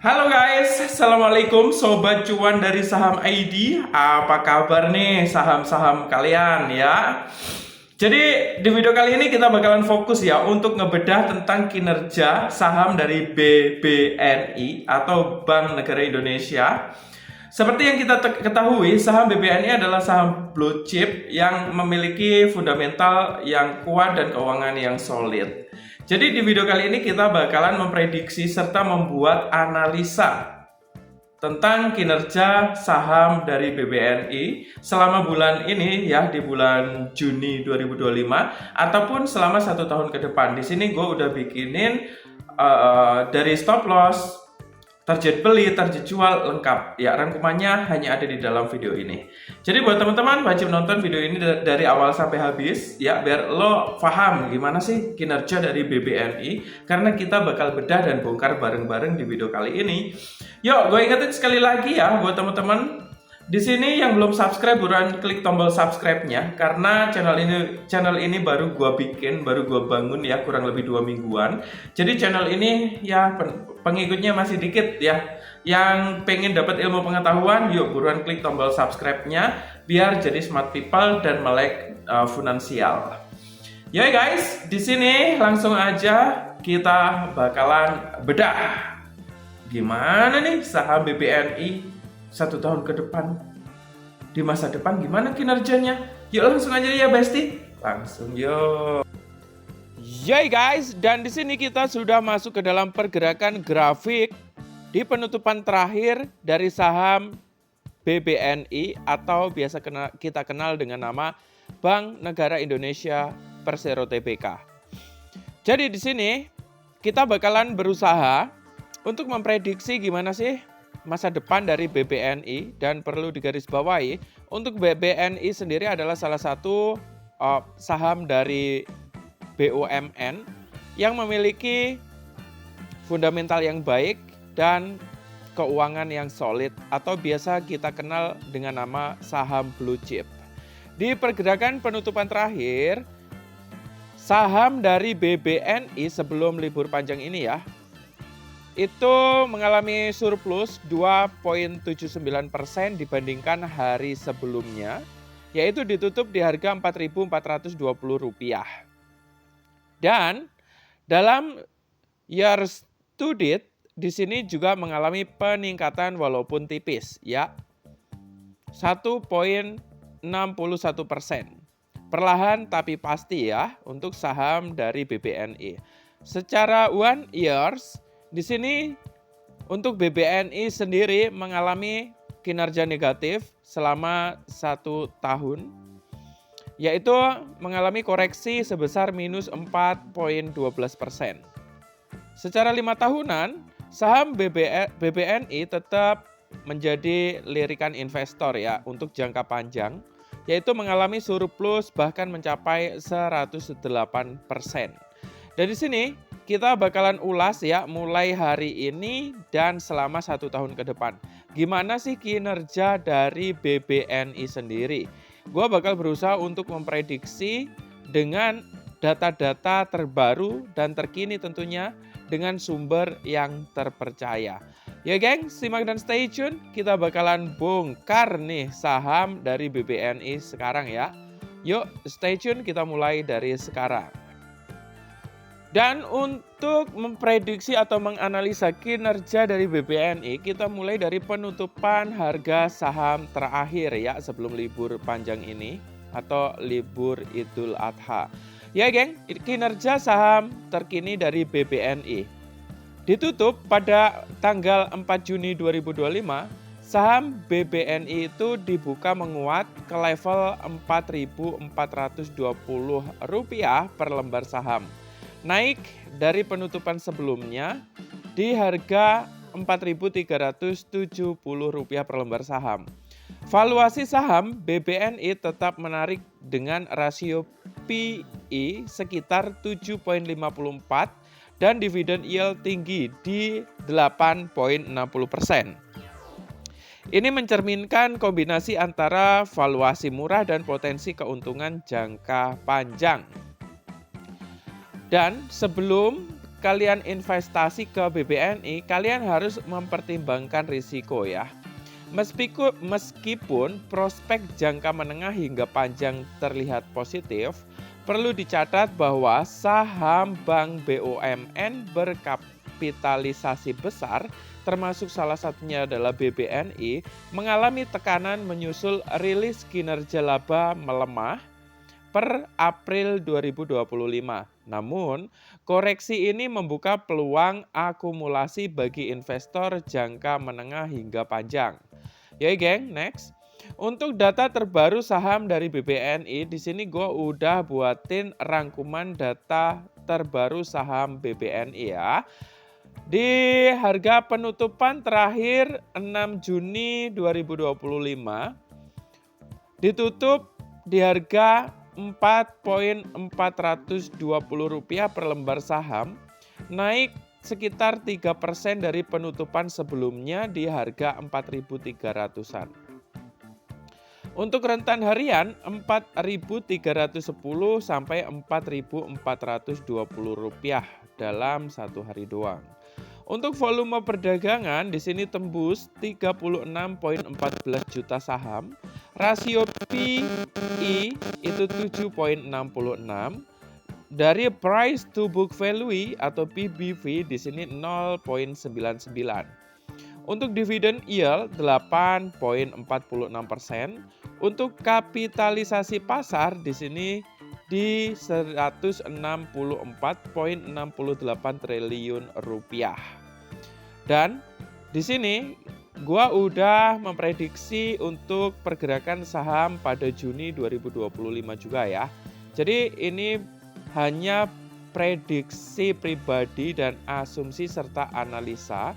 Halo guys, Assalamualaikum Sobat Cuan dari Saham ID. Apa kabar nih saham-saham kalian ya? Jadi di video kali ini kita bakalan fokus ya untuk ngebedah tentang kinerja saham dari BBNI atau Bank Negara Indonesia. Seperti yang kita ketahui, saham BBNI adalah saham blue chip yang memiliki fundamental yang kuat dan keuangan yang solid. Jadi di video kali ini kita bakalan memprediksi serta membuat analisa tentang kinerja saham dari BBNI selama bulan ini ya, di bulan Juni 2025 ataupun selama 1 tahun ke depan. Di sini gue udah bikinin dari stop loss, target beli, target jual lengkap ya, rangkumannya hanya ada di dalam video ini. Jadi buat teman-teman wajib nonton video ini dari awal sampai habis ya, biar lo paham gimana sih kinerja dari BBNI, karena kita bakal bedah dan bongkar bareng-bareng di video kali ini. Yuk, gue ingetin sekali lagi ya buat teman-teman di sini yang belum subscribe, buruan klik tombol subscribe-nya, karena channel ini baru gua bikin, baru gua bangun ya, kurang lebih 2 mingguan. Jadi channel ini ya pengikutnya masih dikit ya. Yang pengen dapat ilmu pengetahuan, yuk buruan klik tombol subscribe-nya biar jadi smart people dan melek finansial. Ya guys, di sini langsung aja kita bakalan bedah gimana nih saham BBNI 1 tahun ke depan, di masa depan gimana kinerjanya. Yuk langsung aja ya Besti, langsung yuk. Yay guys, dan di sini kita sudah masuk ke dalam pergerakan grafik di penutupan terakhir dari saham BBNI atau biasa kita kenal dengan nama Bank Negara Indonesia Persero Tbk. Jadi di sini kita bakalan berusaha untuk memprediksi gimana sih masa depan dari BBNI, dan perlu digarisbawahi untuk BBNI sendiri adalah salah satu saham dari BUMN yang memiliki fundamental yang baik dan keuangan yang solid atau biasa kita kenal dengan nama saham blue chip. Di pergerakan penutupan terakhir, saham dari BBNI sebelum libur panjang ini ya, itu mengalami surplus 2,79% dibandingkan hari sebelumnya, yaitu ditutup di harga Rp4.420. Dan dalam years to date di sini juga mengalami peningkatan walaupun tipis ya, 1,61%. Perlahan tapi pasti ya untuk saham dari BBNI. Secara 1 years di sini untuk BBNI sendiri mengalami kinerja negatif selama 1 tahun, yaitu mengalami koreksi sebesar minus 4,12%. Secara 5 tahunan, saham BBNI tetap menjadi lirikan investor ya untuk jangka panjang, yaitu mengalami surplus bahkan mencapai 108%. Dan di sini kita bakalan ulas ya mulai hari ini dan selama 1 tahun ke depan. Gimana sih kinerja dari BBNI sendiri? Gua bakal berusaha untuk memprediksi dengan data-data terbaru dan terkini tentunya dengan sumber yang terpercaya. Ya geng, simak dan stay tune. Kita bakalan bongkar nih saham dari BBNI sekarang ya. Yuk stay tune, kita mulai dari sekarang. Dan untuk memprediksi atau menganalisa kinerja dari BBNI, kita mulai dari penutupan harga saham terakhir ya sebelum libur panjang ini atau libur Idul Adha. Ya geng, kinerja saham terkini dari BBNI. Ditutup pada tanggal 4 Juni 2025, saham BBNI itu dibuka menguat ke level Rp4.420 per lembar saham. Naik dari penutupan sebelumnya di harga Rp4.370 per lembar saham. Valuasi saham BBNI tetap menarik dengan rasio PE sekitar 7,54 dan dividen yield tinggi di 8,60%. Ini mencerminkan kombinasi antara valuasi murah dan potensi keuntungan jangka panjang. Dan sebelum kalian investasi ke BBNI, kalian harus mempertimbangkan risiko ya. Meskipun prospek jangka menengah hingga panjang terlihat positif, perlu dicatat bahwa saham bank BUMN berkapitalisasi besar, termasuk salah satunya adalah BBNI, mengalami tekanan menyusul rilis kinerja laba melemah per April 2025. Namun, koreksi ini membuka peluang akumulasi bagi investor jangka menengah hingga panjang. Yoi geng, next. Untuk data terbaru saham dari BBNI, di sini gue udah buatin rangkuman data terbaru saham BBNI ya. Di harga penutupan terakhir 6 Juni 2025, ditutup di harga Rp4.420 per lembar saham, naik sekitar 3% dari penutupan sebelumnya di harga 4.300-an. Untuk rentan harian 4.310 sampai 4.420 rupiah dalam satu hari doang. Untuk volume perdagangan di sini tembus 36,14 juta saham, rasio PI itu 7,66. Dari price to book value atau PBV di sini 0,99. Untuk dividend yield 8,46%. Untuk kapitalisasi pasar di sini di 164,68 triliun rupiah. Dan di sini gua udah memprediksi untuk pergerakan saham pada Juni 2025 juga ya. Jadi ini hanya prediksi pribadi dan asumsi serta analisa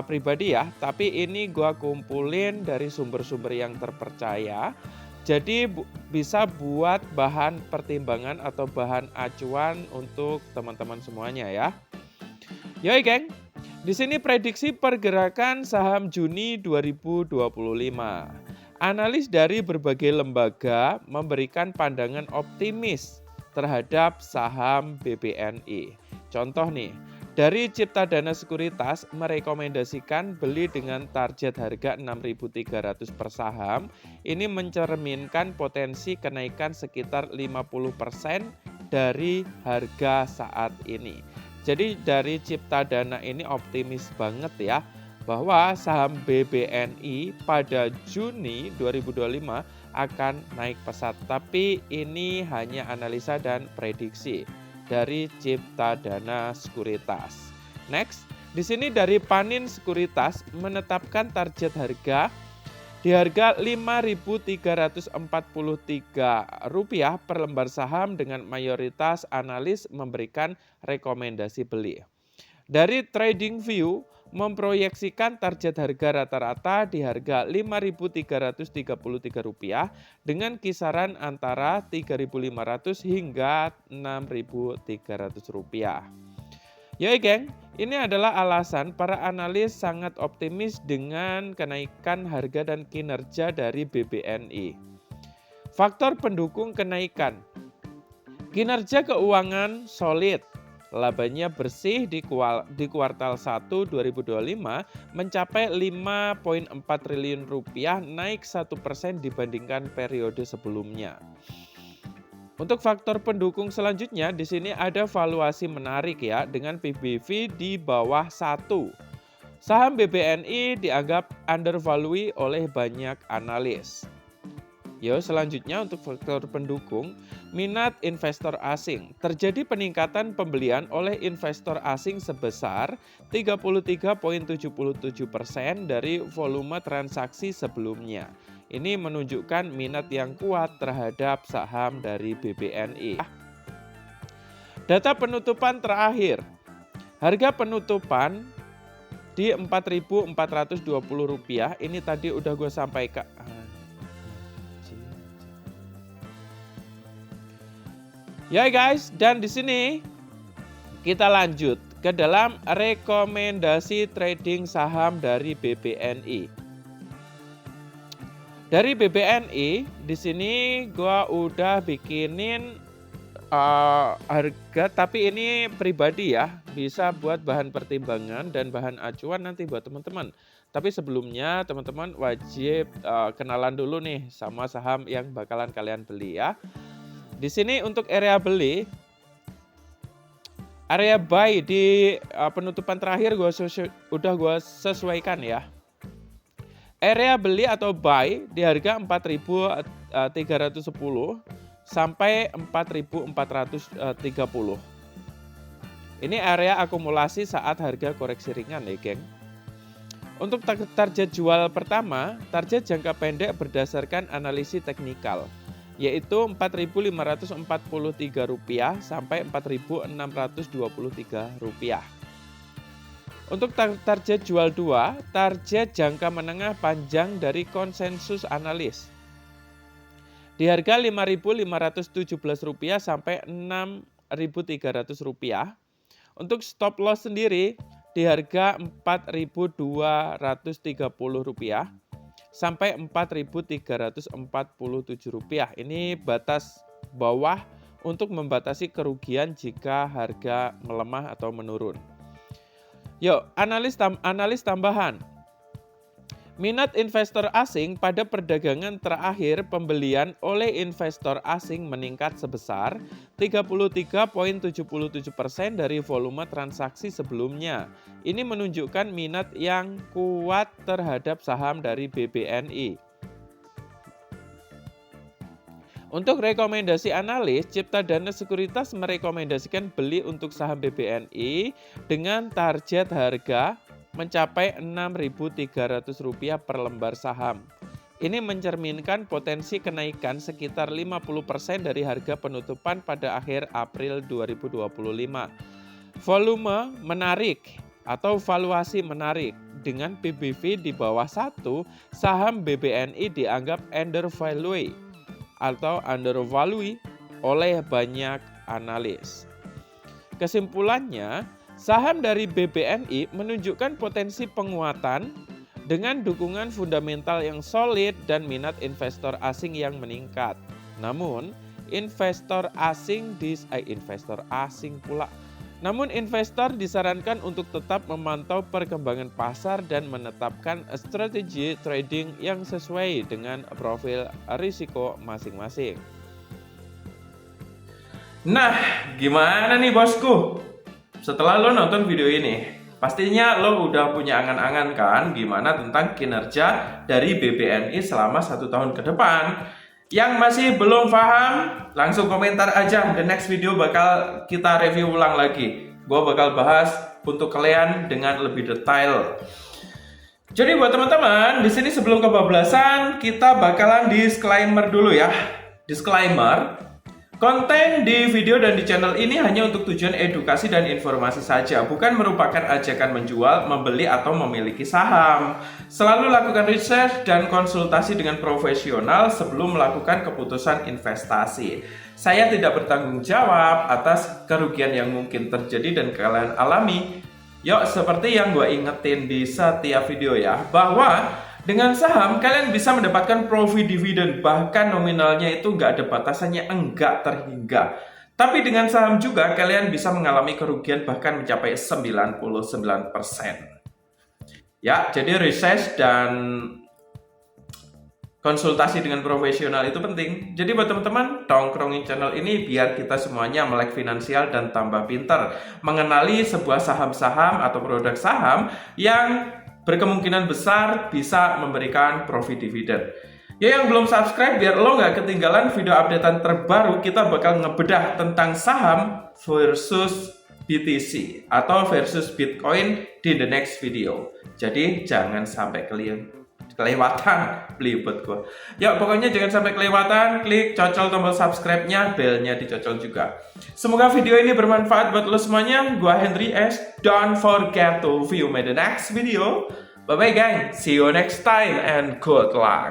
pribadi ya. Tapi ini gua kumpulin dari sumber-sumber yang terpercaya. Jadi bisa buat bahan pertimbangan atau bahan acuan untuk teman-teman semuanya ya. Yoi geng, di sini prediksi pergerakan saham Juni 2025. Analis dari berbagai lembaga memberikan pandangan optimis terhadap saham BBNI. Contoh nih, dari Ciptadana Sekuritas merekomendasikan beli dengan target harga 6.300 per saham. Ini mencerminkan potensi kenaikan sekitar 50% dari harga saat ini. Jadi dari Ciptadana ini optimis banget ya, bahwa saham BBNI pada Juni 2025 akan naik pesat. Tapi ini hanya analisa dan prediksi dari Ciptadana Sekuritas. Next, di sini dari Panin Sekuritas menetapkan target harga di harga Rp5.343 per lembar saham dengan mayoritas analis memberikan rekomendasi beli. Dari TradingView memproyeksikan target harga rata-rata di harga Rp5.333 dengan kisaran antara Rp3.500 hingga Rp6.300. Yoi geng, ini adalah alasan para analis sangat optimis dengan kenaikan harga dan kinerja dari BBNI. Faktor pendukung kenaikan. Kinerja keuangan solid. Labanya bersih di kuartal 1 2025 mencapai Rp5.4 triliun, naik 1% dibandingkan periode sebelumnya. Untuk faktor pendukung selanjutnya di sini ada valuasi menarik ya dengan PBV di bawah 1. Saham BBNI dianggap undervalue oleh banyak analis. Selanjutnya untuk faktor pendukung, minat investor asing. Terjadi peningkatan pembelian oleh investor asing sebesar 33,77% dari volume transaksi sebelumnya. Ini menunjukkan minat yang kuat terhadap saham dari BBNI. Data penutupan terakhir. Harga penutupan di Rp4.420. Ini tadi udah gue sampaikan. Ya guys, dan di sini kita lanjut ke dalam rekomendasi trading saham dari BBNI. Dari BBNI, di sini gua udah bikinin harga, tapi ini pribadi ya, bisa buat bahan pertimbangan dan bahan acuan nanti buat teman-teman. Tapi sebelumnya teman-teman wajib kenalan dulu nih sama saham yang bakalan kalian beli ya. Di sini untuk area beli, area buy di penutupan terakhir udah gue sesuaikan ya. Area beli atau buy di harga 4.310 sampai 4.430. Ini area akumulasi saat harga koreksi ringan ya geng. Untuk target jual pertama, target jangka pendek berdasarkan analisis teknikal, yaitu Rp4.543 sampai Rp4.623. Untuk target jual 2, target jangka menengah panjang dari konsensus analis, di harga Rp5.517 sampai Rp6.300. Untuk stop loss sendiri di harga Rp4.230 sampai Rp4.347. Ini batas bawah untuk membatasi kerugian jika harga melemah atau menurun. Yuk, analis tambahan. Minat investor asing pada perdagangan terakhir pembelian oleh investor asing meningkat sebesar 33,77% dari volume transaksi sebelumnya. Ini menunjukkan minat yang kuat terhadap saham dari BBNI. Untuk rekomendasi analis, Ciptadana Sekuritas merekomendasikan beli untuk saham BBNI dengan target harga mencapai Rp6.300 per lembar saham. Ini mencerminkan potensi kenaikan sekitar 50% dari harga penutupan pada akhir April 2025. Volume menarik atau valuasi menarik. Dengan PBV di bawah 1, saham BBNI dianggap undervalue atau undervalue oleh banyak analis. Kesimpulannya, saham dari BBNI menunjukkan potensi penguatan dengan dukungan fundamental yang solid dan minat investor asing yang meningkat. Namun, investor disarankan untuk tetap memantau perkembangan pasar dan menetapkan strategi trading yang sesuai dengan profil risiko masing-masing. Nah, gimana nih bosku? Setelah lo nonton video ini, pastinya lo udah punya angan-angan kan gimana tentang kinerja dari BBNI selama 1 tahun ke depan. Yang masih belum paham, langsung komentar aja. The next video bakal kita review ulang lagi. Gue bakal bahas untuk kalian dengan lebih detail. Jadi buat teman-teman, di sini sebelum kebablasan, kita bakalan disclaimer dulu ya. Disclaimer. Konten di video dan di channel ini hanya untuk tujuan edukasi dan informasi saja, bukan merupakan ajakan menjual, membeli, atau memiliki saham. Selalu lakukan riset dan konsultasi dengan profesional sebelum melakukan keputusan investasi. Saya tidak bertanggung jawab atas kerugian yang mungkin terjadi dan kalian alami. Yuk, seperti yang gue ingetin di setiap video ya, bahwa dengan saham, kalian bisa mendapatkan profit dividen, bahkan nominalnya itu nggak ada batasannya, enggak terhingga. Tapi dengan saham juga, kalian bisa mengalami kerugian bahkan mencapai 99%. Ya, jadi riset dan konsultasi dengan profesional itu penting. Jadi buat teman-teman, tongkrongin channel ini biar kita semuanya melek finansial dan tambah pintar mengenali sebuah saham-saham atau produk saham yang berkemungkinan besar bisa memberikan profit dividen. Ya, yang belum subscribe biar lo nggak ketinggalan video updatean terbaru, kita bakal ngebedah tentang saham versus BTC atau versus Bitcoin di the next video. Jadi jangan sampai kelewatan belibet gue. Ya pokoknya jangan sampai kelewatan, klik cocol tombol subscribe-nya, belnya dicocol juga. Semoga video ini bermanfaat buat lo semuanya. Gua Henry S. Don't forget to view my the next video. Bye bye gang, see you next time and good luck.